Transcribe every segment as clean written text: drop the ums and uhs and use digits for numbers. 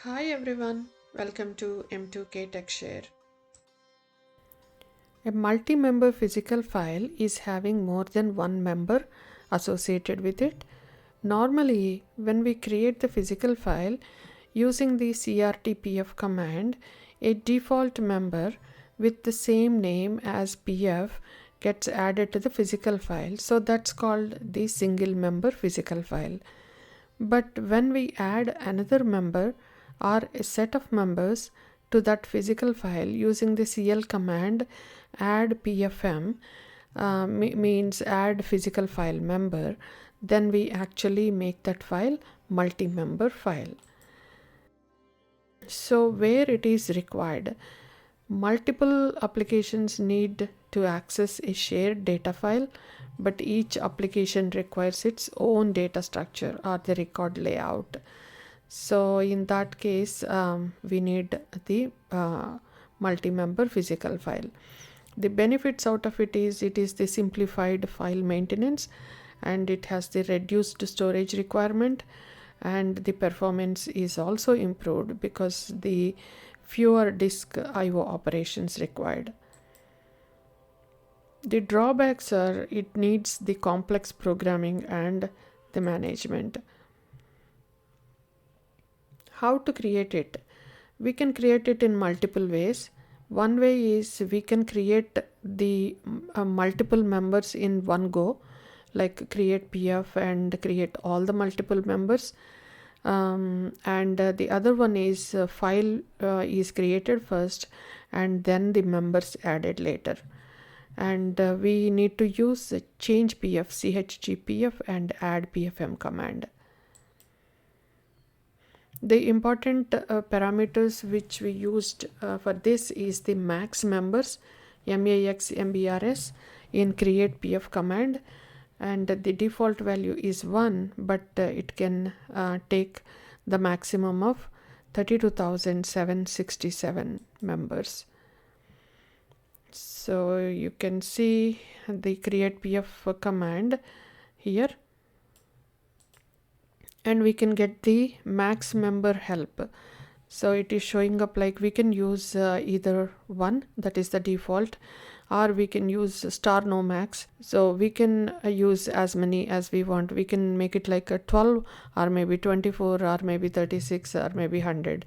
Hi everyone, welcome to M2K TechShare. A multi-member physical file is having more than one member associated with it. Normally, when we create the physical file using the CRTPF command, a default member with the same name as PF gets added to the physical file. So that's called the single member physical file. But when we add another member or a set of members to that physical file using the CL command add PFM, means add physical file member, then we actually make that file multi-member file. So where it is required, multiple applications need to access a shared data file, but each application requires its own data structure or the record layout. So in that case, we need the multi-member physical file. The benefits out of it is the simplified file maintenance, and it has the reduced storage requirement, and the performance is also improved because the fewer disk IO operations required. The drawbacks are it needs the complex programming and the management. How to create it? We can create it in multiple ways. One way is we can create the multiple members in one go, like create PF and create all the multiple members. And the other one is file is created first and then the members added later. And we need to use change PF, chgpf and add PFM command. The important parameters which we used for this is the max members, max mbrs, in create pf command, and the default value is 1, but it can take the maximum of 32,767 members. So you can see the create pf command here, and we can get the max member help. So it is showing up like we can use either one, that is the default, or we can use star no max. So we can use as many as we want. We can make it like a 12 or maybe 24 or maybe 36 or maybe 100.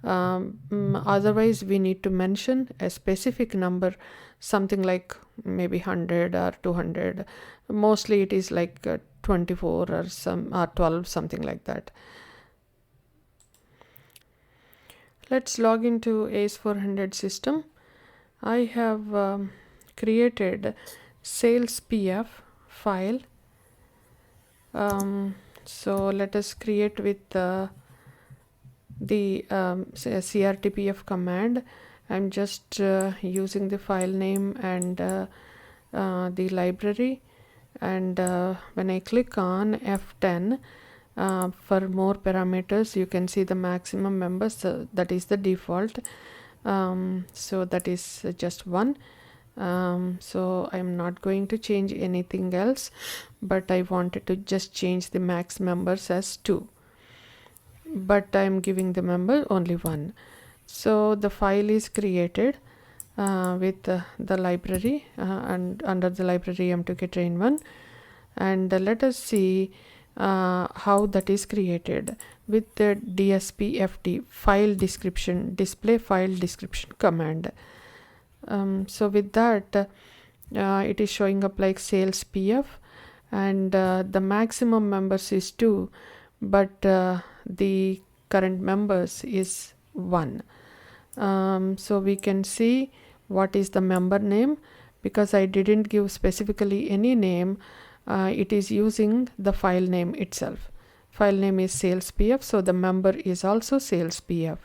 Otherwise we need to mention a specific number, something like maybe 100 or 200. Mostly it is like 24 or 12, something like that. Let's log into AS400 system. I have created sales PF file. So let us create with the CRTPF command. I'm just using the file name and the library, and when I click on F10 for more parameters, you can see the maximum members, that is the default. So that is just 1. So I'm not going to change anything else, but I wanted to just change the max members as 2, but I'm giving the member only 1. So the file is created with the library, and under the library M2K train 1, and let us see how that is created with the DSPFD file description, display file description command. So with that, it is showing up like sales PF, and the maximum members is 2, but the current members is 1. So we can see what is the member name. Because I didn't give specifically any name, it is using the file name itself. File name is sales PF, so the member is also sales PF.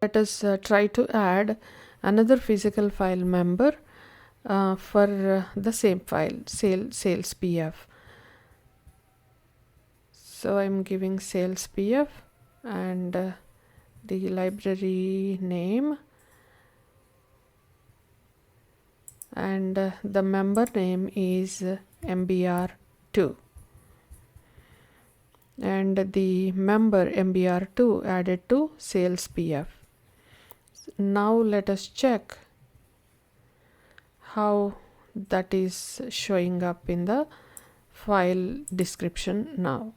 Let us try to add another physical file member for the same file, sales PF. So I'm giving sales PF and the library name, and the member name is mbr2. and the member MBR2 added to sales PF. Now let us check how that is showing up in the file description now.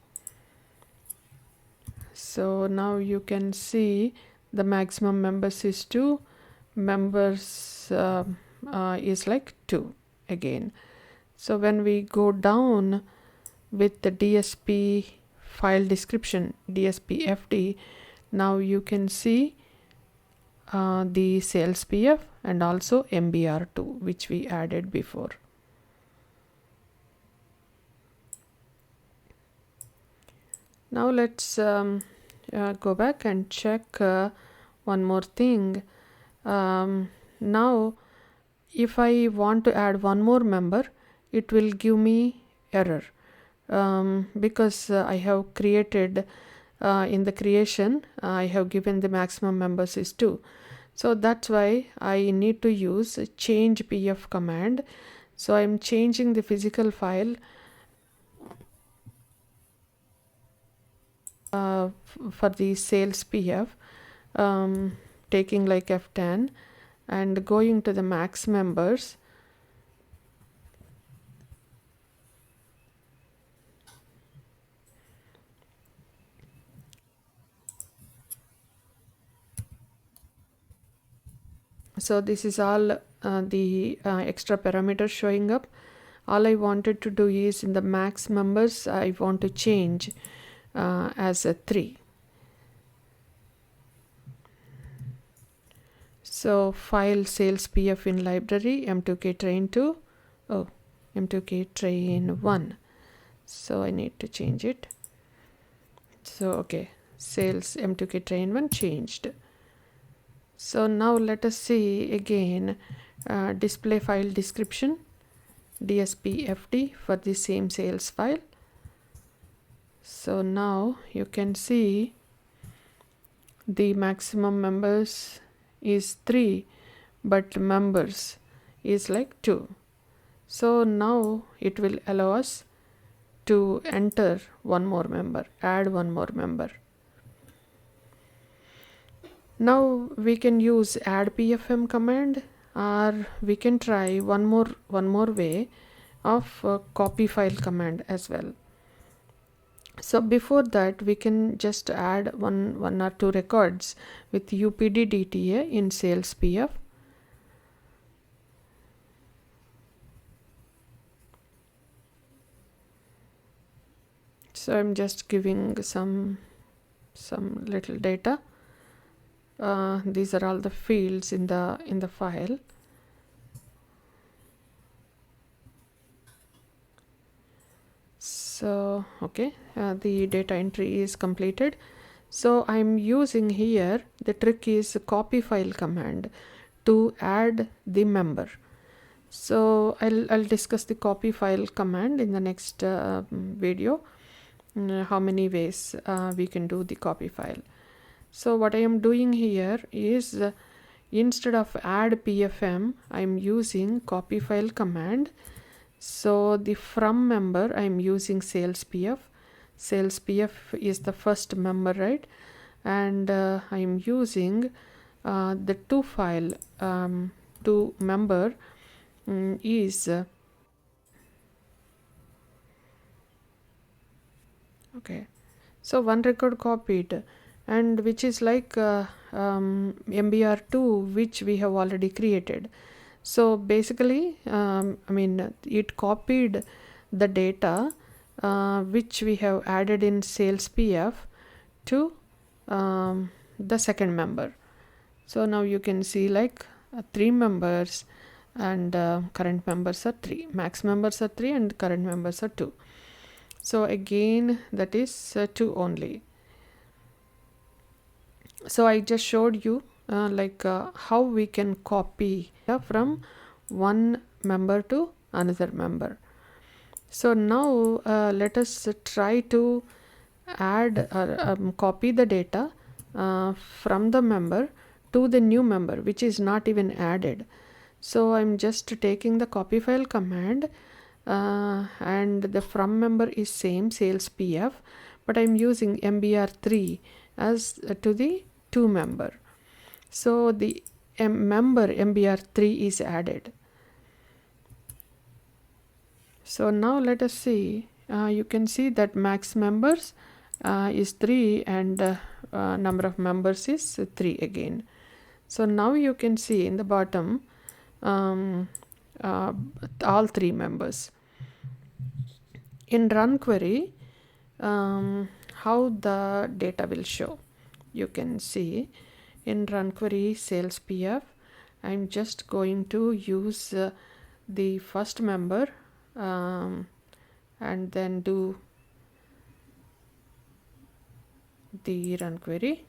So now you can see the maximum members is 2, members is like 2 again. So when we go down with the DSP file description, DSP FD, now you can see the sales PF and also MBR2 which we added before. Now let's go back and check one more thing. Now if I want to add one more member, it will give me error because I have created in the creation I have given the maximum members is 2. So that's why I need to use change PF command. So I'm changing the physical file for the sales PF, taking like F10 and going to the max members. So this is all the extra parameters showing up. All I wanted to do is in the max members I want to change as a 3. So file sales PF in library M2K train 2, oh M2K train 1. So I need to change it. So okay, sales M2K train 1 changed. So now let us see again display file description DSP FD for the same sales file. So now you can see the maximum members is 3 but members is like 2. So now it will allow us to enter one more member, add one more member. Now we can use add PFM command, or we can try one more way of copy file command as well. So before that we can just add one or two records with UPD DTA in sales PF. So I'm just giving some little data. These are all the fields in the file. So okay, the data entry is completed. So I'm using here, the trick is copy file command to add the member. So I'll discuss the copy file command in the next video, how many ways we can do the copy file. So what I am doing here is instead of add PFM, I'm using copy file command. So the from member I'm using sales PF. Sales PF is the first member, right? And I'm using the to file to member is okay. So one record copied, and which is like MBR2 which we have already created. So basically it copied the data which we have added in sales PF to the second member. So now you can see like 3 members and current members are 3, max members are 3 and current members are 2. So again that is 2 only. So I just showed you how we can copy from one member to another member. So now let us try to add or copy the data from the member to the new member which is not even added. So I'm just taking the copy file command and the from member is same sales PF, but I'm using MBR3 as to the 2 member. So the member MBR3 is added. So now let us see. You can see that max members is 3 and number of members is 3 again. So now you can see in the bottom all 3 members. In run query, how the data will show. You can see in run query sales PF, I'm just going to use the first member and then do the run query,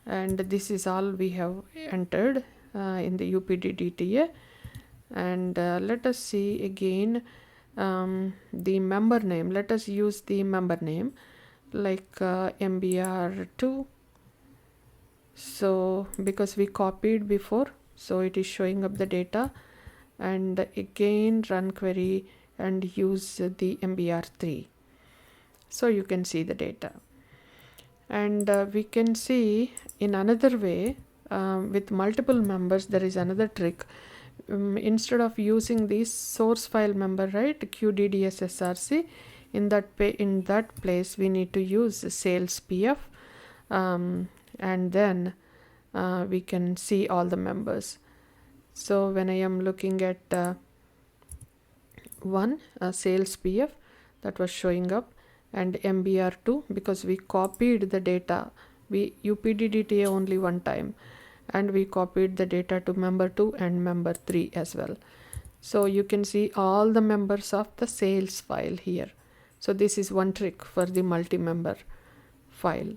and this is all we have entered in the UPD DTA. And let us see again the member name. Let us use the member name like MBR2. So because we copied before, so it is showing up the data, and again run query and use the MBR3. So you can see the data. And we can see in another way with multiple members, there is another trick. Instead of using this source file member, right, QDDSSRC, in that place we need to use sales PF, and then we can see all the members. So when I am looking at sales PF, that was showing up, and MBR2, because we copied the data, we UPD DTA only one time, and we copied the data to member 2 and member 3 as well. So you can see all the members of the sales file here. So this is one trick for the multi-member file.